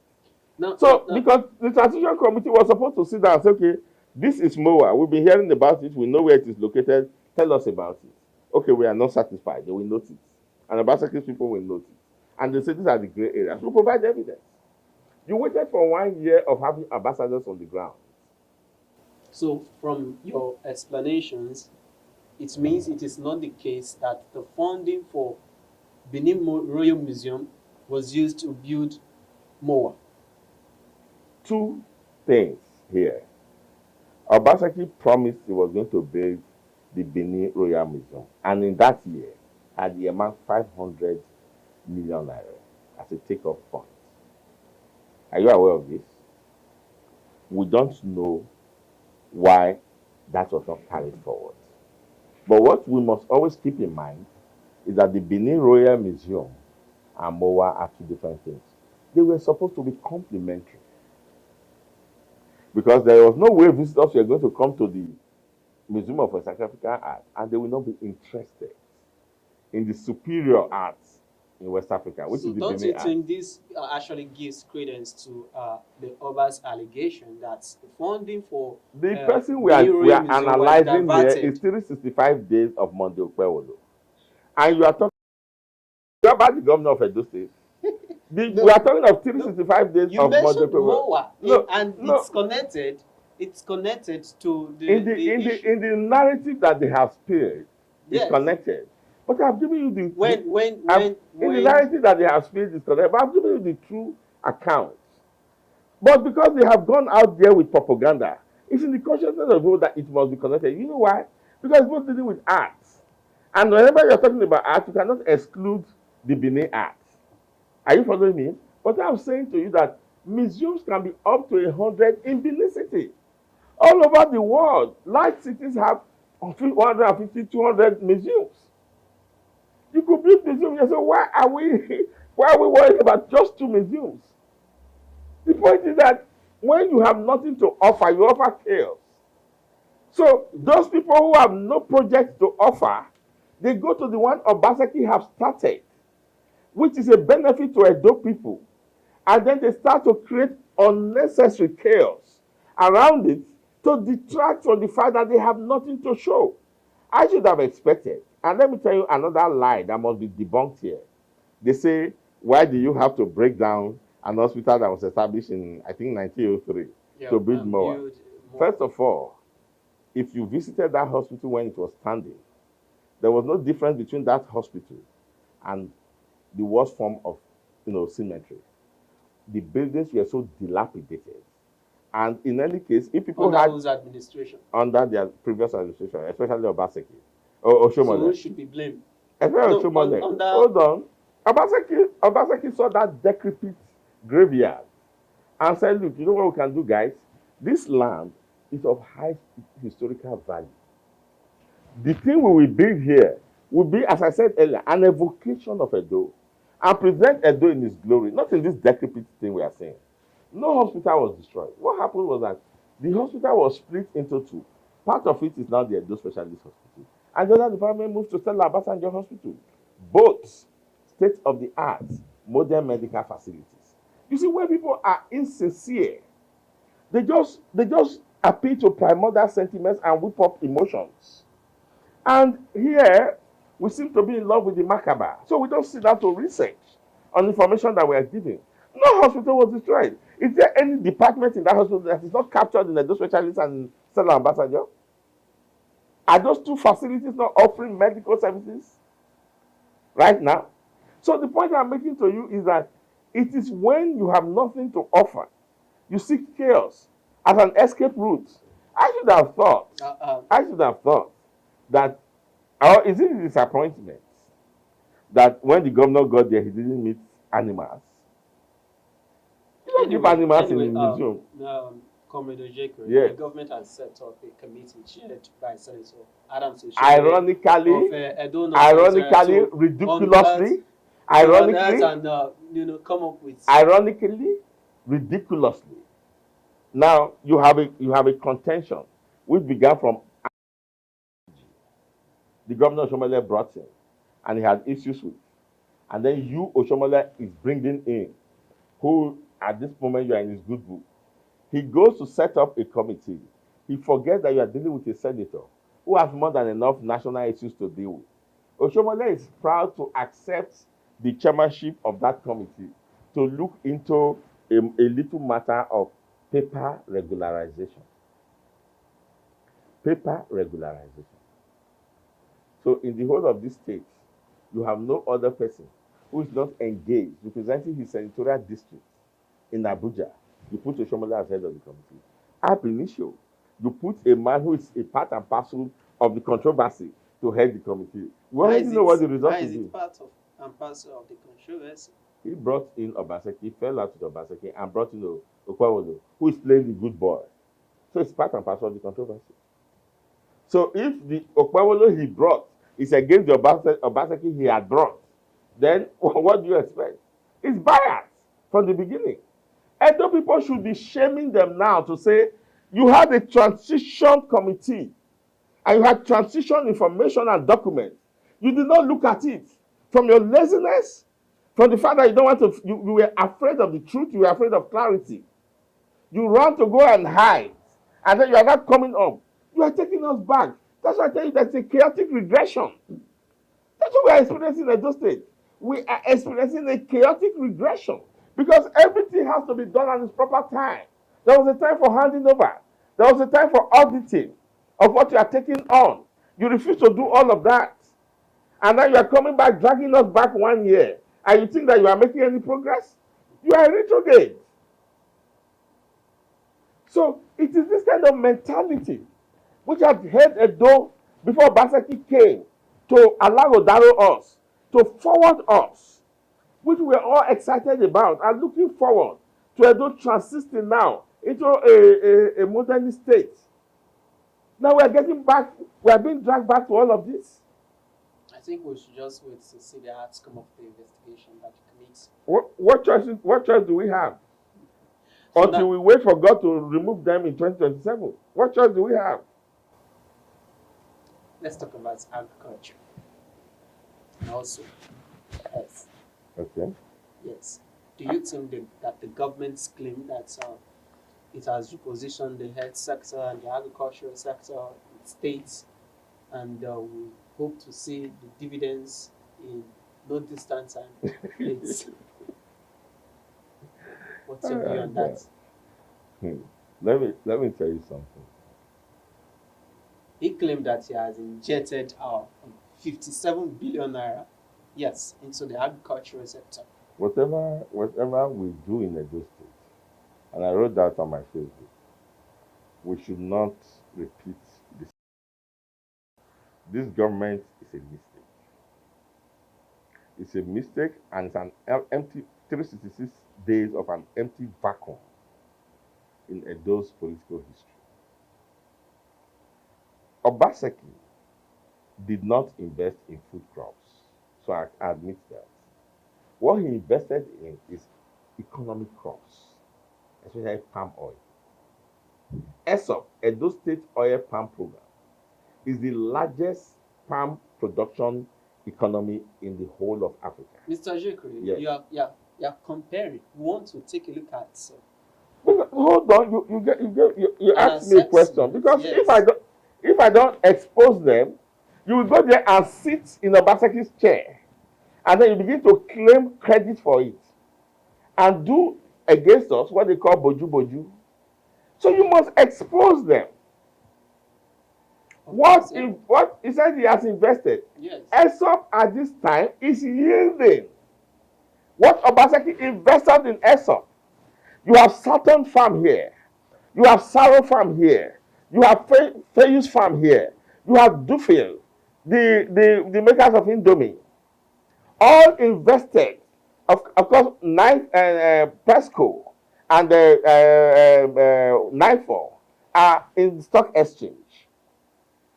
No, So no. because the transition committee was supposed to sit down and say, okay, this is MOA. We've been hearing about it. We know where it is located. Tell us about it. Okay, we are not satisfied. They will note it. And Obaseki's people will note it. And they say these are the gray areas. We provide evidence. You waited for 1 year of having ambassadors on the ground. So from your explanations, it means it is not the case that the funding for Benin Royal Museum was used to build more. Two things here. Obaseki promised he was going to build the Benin Royal Museum, and in that year had the amount 500 million naira as a take-off fund. Are you aware of this? We don't know why that was not carried forward. But what we must always keep in mind is that the Benin Royal Museum and MOA are two different things. They were supposed to be complementary. Because there was no way visitors were going to come to the Museum of West African Art and they will not be interested in the superior arts in West Africa, which So is the don't Benin you art. think this actually gives credence to the Oba's allegation that the funding for The person we are Benin Royal Museum was analyzing here diverted? is 365 days of Monday Okpebholo. And you are talking about the governor of Edo State. No, we are talking of 365 days You of Monday mentioned Okpebholo. MOA, No, and no. it's connected. It's connected to the issue. In the narrative that they have spilled, Yes. it's connected. But I've given you the When in the narrative that they have spilled is connected. But I've given you the true account. But because they have gone out there with propaganda, it's in the consciousness of people that it must be connected. You know why? Because it's both dealing with arts. And whenever you're talking about art, you cannot exclude the Benin art. Are you following me? But I'm saying to you that museums can be up to 100 in Benin City. All over the world, large cities have 150, 200 museums. You could build museums and say, why are we worried about just 2 museums? The point is that when you have nothing to offer, you offer chaos. So those people who have no project to offer, they go to the one Obaseki have started, which is a benefit to Edo people. And then they start to create unnecessary chaos around it to detract from the fact that they have nothing to show. I should have expected. And let me tell you another lie that must be debunked here. They say, why do you have to break down an hospital that was established in, I think, 1903 to build more? First of all, if you visited that hospital when it was standing, there was no difference between that hospital and the worst form of, cemetery. The buildings were so dilapidated. And in any case, if people under had whose administration? Under their previous administration, especially Obaseki or Oshomole. So who should be blamed? Especially Oshomole. Hold on. Obaseki saw that decrepit graveyard and said, look, you know what we can do, guys? This land is of high historical value. The thing we will build here will be, as I said earlier, an evocation of Edo and present Edo in its glory, not in this decrepit thing we are saying. No hospital was destroyed. What happened was that the hospital was split into 2. Part of it is now the Edo Specialist Hospital. And the other department moved to Stella Abasanjo Hospital. Both state-of-the-art modern medical facilities. You see, when people are insincere, they just appeal to primordial sentiments and whip up emotions. And here, we seem to be in love with the macabre. So we don't sit down to research on information that we are giving. No hospital was destroyed. Is there any department in that hospital that is not captured in the Edo Specialist and Stella Abasanjo? Are those 2 facilities not offering medical services right now? So the point I'm making to you is that it is when you have nothing to offer, you seek chaos as an escape route. I should have thought that, or is it a disappointment that when the governor got there, he didn't meet animals? don't keep animals in anyway, the museum. Comrade Ojekwe, Yes. the government has set up a committee chaired by Senator Adams Oshomole Ironically, of Edo North to ridiculously, unearth and come up with. ironically, ridiculously. Now you have a contention which began from the governor Oshomole brought in, and he had issues with, and then you Oshomole is bringing in, who at this moment you are in his good book. He goes to set up a committee. He forgets that you are dealing with a senator who has more than enough national issues to deal with. Oshomole is proud to accept the chairmanship of that committee to look into a little matter of paper regularization. Paper regularization. So in the whole of this state, you have no other person who is not engaged representing his senatorial district in Abuja. You put Oshomole as head of the committee. Ab initio, you put a man who is a part and parcel of the controversy to head the committee. We already know what the result is. Is part of and parcel of the controversy? He brought in Obaseki, fell out with Obaseki, and brought in Okpebholo, who is playing the good boy. So it's part and parcel of the controversy. So if the Okpebholo he brought is against the Obaseki he had brought, then what do you expect? It's biased from the beginning. Edo people should be shaming them now to say, you had a transition committee and you had transition information and documents. You did not look at it. From your laziness, from the fact that you don't want to, you were afraid of the truth, you were afraid of clarity. You run to go and hide, and then you are not coming up. You are taking us back. That's why I tell you that's a chaotic regression. That's what we are experiencing in those states. We are experiencing a chaotic regression because everything has to be done at its proper time. There was a time for handing over. There was a time for auditing of what you are taking on. You refuse to do all of that. And now you are coming back, dragging us back 1 year. And you think that you are making any progress? You are retrograde. So it is this kind of mentality which has held Edo before Obaseki came to allow Odaro us, to forward us, which we are all excited about and looking forward to Edo transiting now into a modern state. Now we are getting back, we are being dragged back to all of this. I think we should just wait to see the outcome of the investigation that commits. What choice do we have? So until we wait for God to remove them in 2027. What choice do we have? Let's talk about agriculture. And also health. Okay. Yes. Do you think that the government's claim that it has repositioned the health sector and the agricultural sector in states, and we hope to see the dividends in no distant time? What's your view on that? Let me tell you something. He claimed that he has injected 57 billion naira, yes, into the agricultural sector. Whatever we do in Edo State, and I wrote that on my Facebook, we should not repeat this. This government is a mistake. It's a mistake, and it's an empty 366 days of an empty vacuum in Edo's political history. Obaseki did not invest in food crops, so I admit that. What he invested in is economic crops, especially palm oil. ESOP, Edo State Oil Palm Program, is the largest palm production economy in the whole of Africa. Mr. Jekri, yes. you are comparing. We want to take a look at. Hold on, you asked me a question because yes. if I don't expose them, you will go there and sit in Obaseki's chair, and then you begin to claim credit for it, and do against us what they call boju boju. So you must expose them. What he said he has invested? Yes. ESOP at this time is yielding. What Obaseki invested in ESOP? You have Saturn Farm here. You have Saro Farm here. You have Fayus Farm here. You have Dufil, the makers of Indomie. All invested, of course, Pesco and Nightfall are in stock exchange.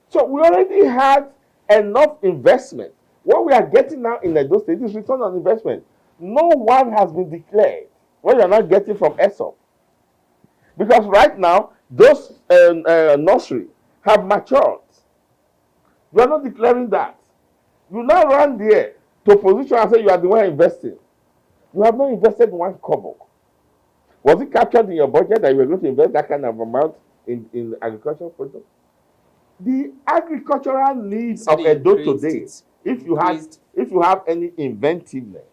So we already had enough investment. What we are getting now in Edo State is return on investment. No one has been declared what you are not getting from ESOP. Because right now, those nursery have matured. You are not declaring that. You now run there to position and say you are the one investing. You have not invested one kobo. Was it captured in your budget that you were going to invest that kind of amount in agricultural products? The agricultural needs of Edo today, if you have any inventiveness,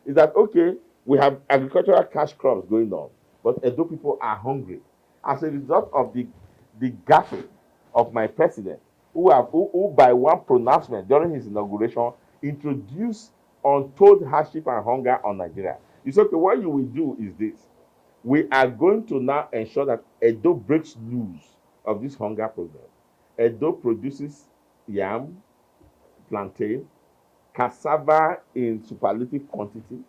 is that okay, we have agricultural cash crops going on, but Edo people are hungry as a result of the gaffing of my president, who by one pronouncement during his inauguration introduced untold hardship and hunger on Nigeria. It's okay, what you will do is this. We are going to now ensure that Edo breaks loose of this hunger program. Edo produces yam, plantain, cassava in superlative quantity,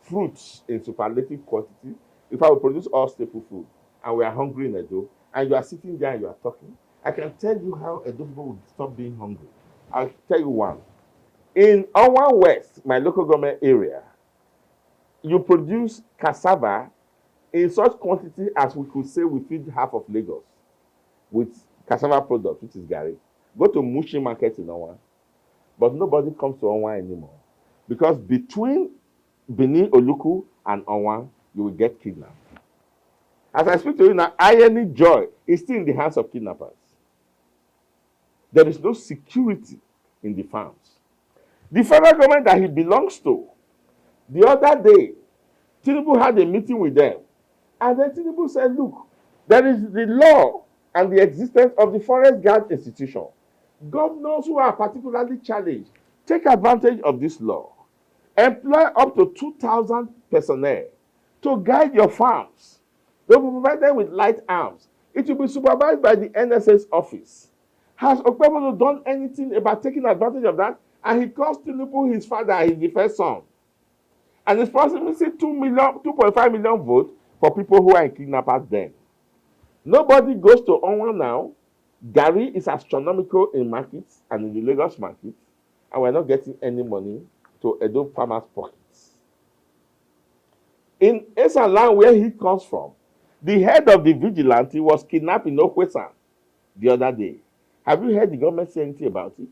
fruits in superlative quantity. If I will produce all staple food, and we are hungry in Edo, and you are sitting there and you are talking, I can tell you how Edo people will stop being hungry. I'll tell you one. In Owan West, my local government area, you produce cassava in such quantity as we could say we feed half of Lagos with cassava product, which is Gary. Go to Mushi Market in Owan, but nobody comes to Owan anymore. Because between Benin Oluku and Owan, you will get kidnapped. As I speak to you now, Irony Joy is still in the hands of kidnappers. There is no security in the farms. The federal government that he belongs to, the other day, Tinubu had a meeting with them. And then Tinubu said, look, there is the law and the existence of the Forest Guard Institution. Governors who are particularly challenged, take advantage of this law. Employ up to 2,000 personnel to guide your farms. They will provide them with light arms. It will be supervised by the NSS office. Has Okpebholo done anything about taking advantage of that? And he calls Tinubu his father, his first son. And it's possible to see 2.5 million votes for people who are in kidnappers then. Nobody goes to Owan now. Gary is astronomical in markets and in the Lagos market, and we're not getting any money to Edo farmers' pockets. In Esaland, where he comes from, the head of the vigilante was kidnapped in Okwesan the other day. Have you heard the government say anything about it?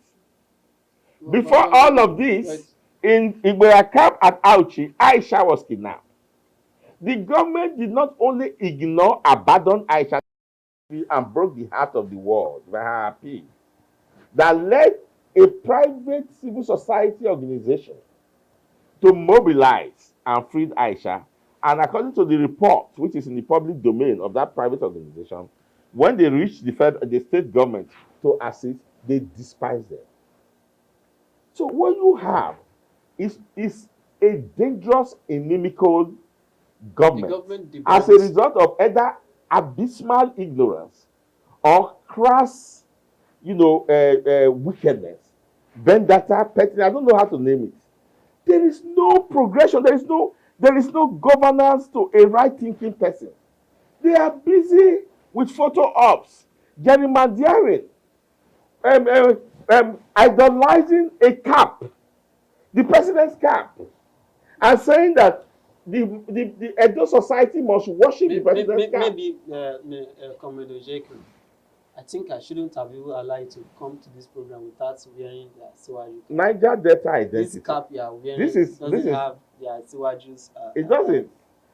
Before all of this, in Igberakap at Auchi, Aisha was kidnapped. The government did not only ignore, abandon Aisha and broke the heart of the world by her appeal, that led a private civil society organization to mobilize and free Aisha. And according to the report, which is in the public domain of that private organization, when they reached the state government to assist, they despised them. So what you have is a dangerous, inimical government as a result of either abysmal ignorance or crass, wickedness, vendetta, pettiness. I don't know how to name it. There is no progression. There is no governance to a right-thinking person. They are busy with photo ops, gerrymandering, idolizing a cap, the president's cap, and saying that the Edo society must worship the president's cap. Maybe, Comrade Ojeko, I think I shouldn't have even allowed you to come to this program without wearing the Siwaju. Niger Delta identity. This cap you are wearing doesn't have the Siwaju's. It doesn't.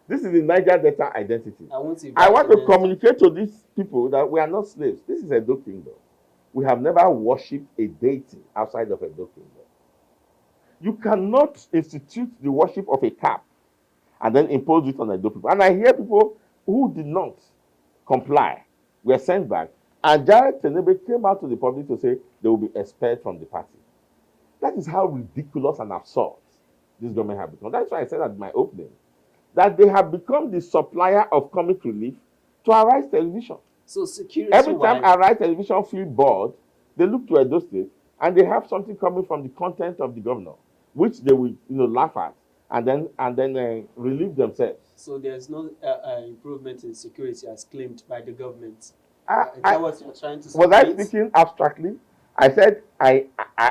This is the Niger Delta identity. I want to communicate to these people that we are not slaves. This is Edo Kingdom. We have never worshipped a deity outside of Edo Kingdom. You cannot institute the worship of a cap and then impose it on Edo people. And I hear people who did not comply were sent back. And Jared Tenebe came out to the public to say they will be expelled from the party. That is how ridiculous and absurd this government has become. That's why I said at my opening that they have become the supplier of comic relief to Arise Television. So security. Every time Arise Television feel bored, they look to Edo State and they have something coming from the content of the governor, which they will laugh at and then relieve themselves. So there's no improvement in security as claimed by the government. Is I that what you're trying to was I say? speaking abstractly? I said I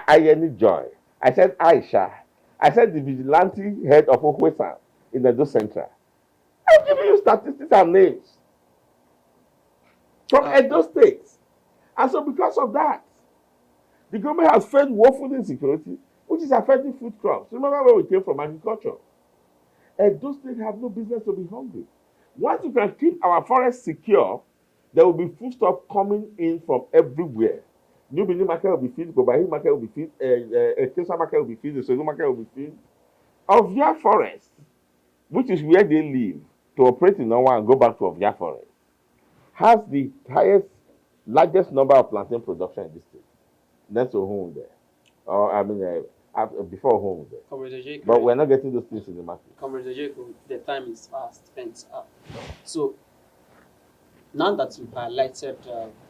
any joy. I said Aisha. I said the vigilante head of Okwesan in Edo Central. I'm giving you statistics and names from Edo State. And so because of that, the government has failed woefully in security, which is affecting food crops. Remember where we came from, agriculture. Edo State have no business to be hungry. Once you can keep our forests secure, there will be foodstuff coming in from everywhere. New Benin market will be filled, Gobahi market will be filled, Kesa market will be filled, the Segu market will be filled. Ovia Forest, which is where they live, to operate in Norway and go back to Ovia Forest, has the largest number of plantain production in this state. Next to home there. Or, before home there. But we're not getting those things in the market. The time is fast spent up. So, now that you've highlighted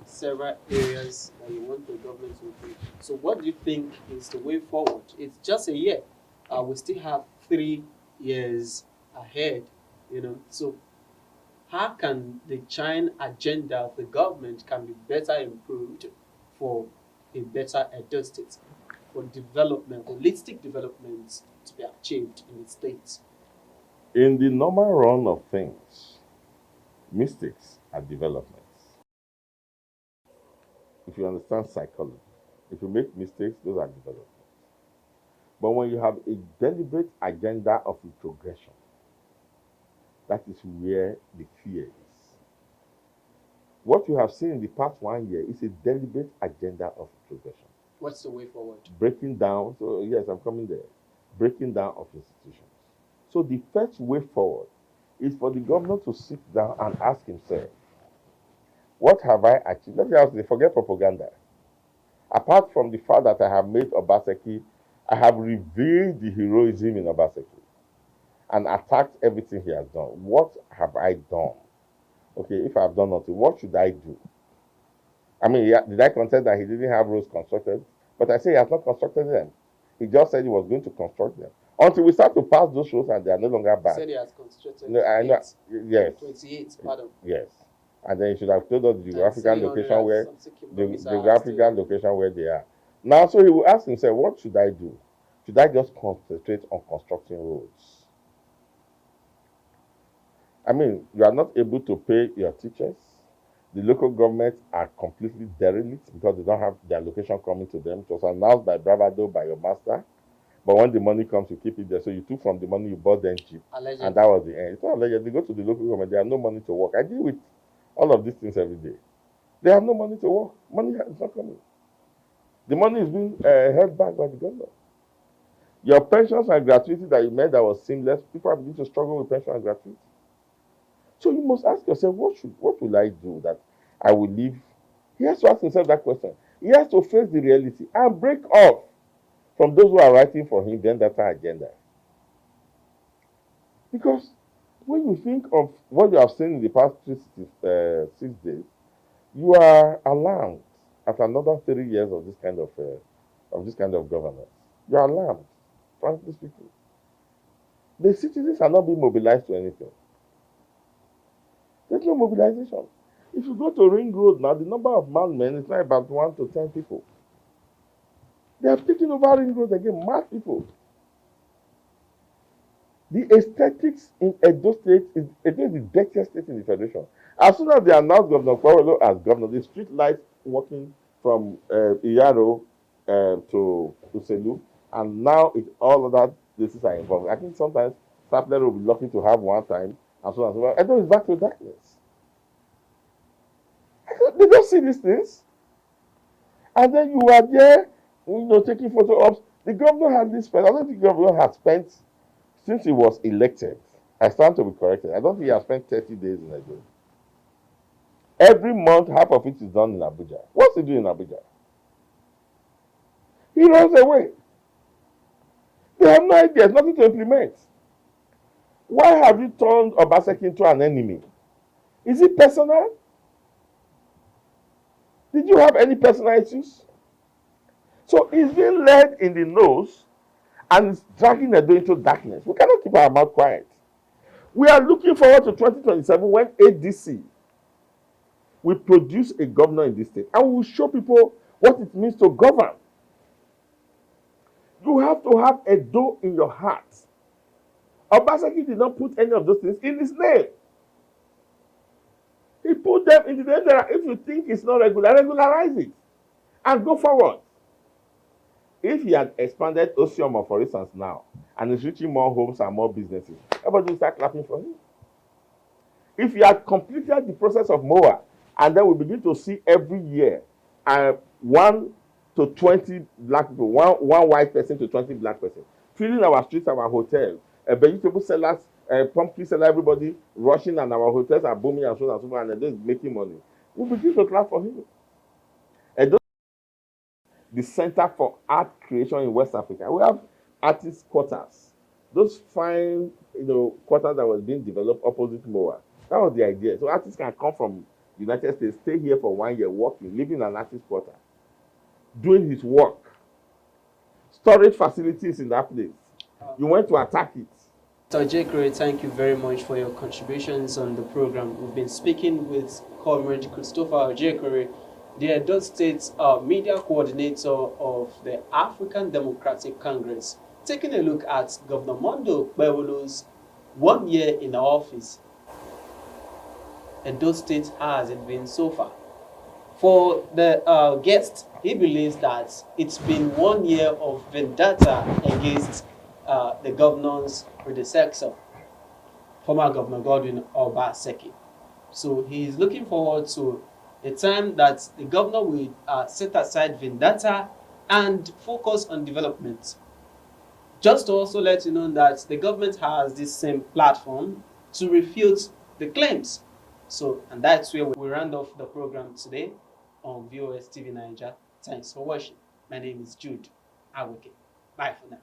several areas that you want the government to do, so what do you think is the way forward? It's just a year. We still have 3 years ahead, So, how can the China agenda of the government can be better improved for a better Edo State, for development, holistic development to be achieved in the state? In the normal run of things, mistakes are developments. If you understand psychology, if you make mistakes, those are developments. But when you have a deliberate agenda of retrogression, that is where the fear is. What you have seen in the past 1 year is a deliberate agenda of retrogression. What's the way forward? Breaking down, so yes, I'm coming there. Breaking down of institutions. So the first way forward is for the governor to sit down and ask himself, what have I achieved? Let me ask you, forget propaganda. Apart from the fact that I have made Obaseki, I have revealed the heroism in Obaseki and attacked everything he has done. What have I done? Okay, if I have done nothing, what should I do? I mean, did I contend that he didn't have roads constructed? But I say he has not constructed them. He just said he was going to construct them. Until we start to pass those roads and they are no longer bad. He said he has constructed yes. 28, pardon. Yes. And then he should have told us the geographical location where they are. Now, so he will ask himself, what should I do? Should I just concentrate on constructing roads? I mean, you are not able to pay your teachers. The local governments are completely derelict because they don't have their location coming to them. It was announced by bravado by your master. But when the money comes, you keep it there. So you took from the money, you bought them cheap. Allegedly. And that was the end. It's not allegedly. They go to the local government, they have no money to work. I deal with all of these things every day. They have no money to work. Money is not coming. The money is being held back by the government. Your pensions and gratuity that you made that was seamless, people are beginning to struggle with pension and gratuity. So you must ask yourself, what will I do that I will live? He has to ask himself that question. He has to face the reality and break off from those who are writing for him the vendettaG agenda. Because when you think of what you have seen in the past 6 days, you are alarmed at another 3 years of this kind of governance. You are alarmed, frankly speaking. The citizens are not being mobilized to anything. There's no mobilization. If you go to Ring Road now, the number of mad men is not about 1 to 10 people. They have taken over Ring Road again, mad people. The aesthetics in Edo State is the dirtiest state in the Federation. As soon as they announced Governor Okpebholo as governor, the street lights working from Iyaro to Uselu, and now all other places are involved. I think sometimes Sapler will be lucky to have one time, and so on and so on. Edo is back to darkness. They don't see these things. And then you are there, taking photo ops. The governor had this spent. I don't think the governor has spent, since he was elected, I stand to be corrected, I don't think he has spent 30 days in Edo. Every month, half of it is done in Abuja. What's he doing in Abuja? He runs away. They have no idea. There's nothing to implement. Why have you turned Obaseki into an enemy? Is it personal? Did you have any personal issues? So he's being led in the nose, and it's dragging Edo into darkness. We cannot keep our mouth quiet. We are looking forward to 2027 when ADC will produce a governor in this state, and we will show people what it means to govern. You have to have Edo in your heart. Obaseki did not put any of those things in his name. He put them in the name that if you think it's not regular, regularize it and go forward. If he had expanded Osioma, for instance, now, and is reaching more homes and more businesses, everybody will start clapping for him. If he had completed the process of MOA, and then we begin to see every year 1 to 20 black people, one white person to 20 black person, filling our streets, our hotels, vegetable sellers, pumpkin seller, everybody rushing, and our hotels are booming and so on and so forth, and they're making money. We begin to clap for him. And the Center for Art Creation in West Africa, we have artist quarters. Those fine, quarters that was being developed opposite MOA. That was the idea. So artists can come from the United States, stay here for 1 year, working, living in an artist quarter, doing his work. Storage facilities in that place. You went to attack it. Ojekere, thank you very much for your contributions on the program. We've been speaking with Comrade Christopher Ojekere, the Edo State Media Coordinator of the African Democratic Congress, taking a look at Governor Monday Okpebholo's 1 year in office. Edo State has it been so far? For the guest, he believes that it's been 1 year of vendetta against the governor's predecessor, former Governor Godwin Obaseki. So he is looking forward to a time that the governor will set aside vendetta and focus on development. Just to also let you know that the government has this same platform to refute the claims. So, and that's where we round off the program today on VOS TV Nigeria. Thanks for watching. My name is Jude Awoke. Bye for now.